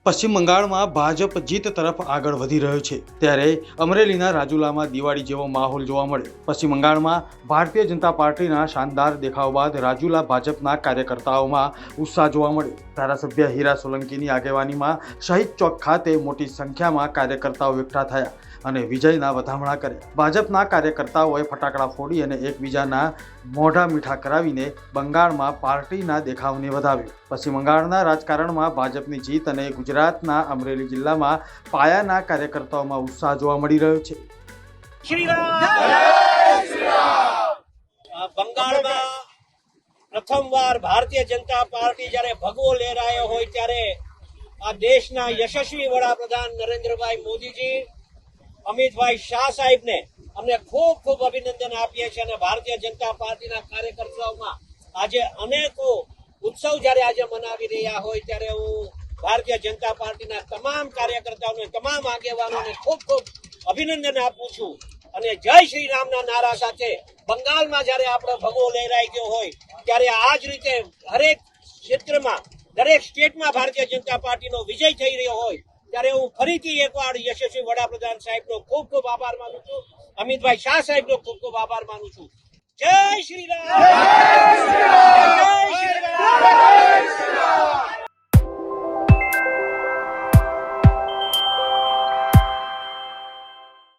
પશ્ચિમ બંગાળમાં ભાજપ જીત તરફ આગળ વધી રહ્યો છે ત્યારે અમરેલીના રાજુલામાં દિવાળી જેવો માહોલ જોવા મળ્યો। પશ્ચિમ બંગાળમાં ભારતીય જનતા પાર્ટીના શાનદાર દેખાવ બાદ રાજુલા ભાજપના કાર્યકર્તાઓમાં ઉત્સાહ જોવા મળ્યો। ધારાસભ્ય હીરા સોલંકીની આગેવાનીમાં શહીદ ચોક ખાતે મોટી સંખ્યામાં કાર્યકર્તાઓ એકઠા થયા અને વિજયના વધામણા કર્યા। ભાજપના કાર્યકર્તાઓએ ફટાકડા ફોડી અને એકબીજાના મોઢા મીઠા કરાવીને બંગાળમાં પાર્ટીના દેખાવને વધાવ્યો। પશ્ચિમ બંગાળના રાજકારણમાં ભાજપની જીત અને ગુજરાતના અમરેલી જિલ્લામાં પાયાના કાર્યકર્તાઓમાં ઉત્સાહ જોવા મળી રહ્યો છે। બંગાળમાં પ્રથમવાર ભારતીય જનતા પાર્ટી જ્યારે ભગવો લહેરાયો હોય ત્યારે આ દેશના યશસ્વી વડાપ્રધાન નરેન્દ્રભાઈ મોદીજી, અમિતભાઈ શાહ સાહેબને અમને ખૂબ ખૂબ અભિનંદન આપીએ છીએ અને ભારતીય જનતા પાર્ટીના કાર્યકર્તાઓમાં આજે અનેકો ઉત્સવ જ્યારે આજે મનાવી રહ્યા હોય ત્યારે હું ભારતીય જનતા પાર્ટીના તમામ કાર્યકર્તાઓને, તમામ આગેવાનોને ખૂબ ખૂબ અભિનંદન આપું છું અને જય શ્રી રામના નારા સાથે બંગાળમાં જ્યારે આપણો ભગવો લહેરાઈ ગયો હોય ત્યારે આ જ રીતે હરેક ક્ષેત્રમાં, દરેક સ્ટેટમાં ભારતીય જનતા પાર્ટીનો વિજય થઈ રહ્યો હોય ત્યારે હું ફરીથી એકવાર યશસ્વી વડાપ્રધાન સાહેબનો ખૂબ ખૂબ આભાર માનું છું, અમિતભાઈ શાહ સાહેબનો ખૂબ ખૂબ આભાર માનું છું। જય શ્રી રામ।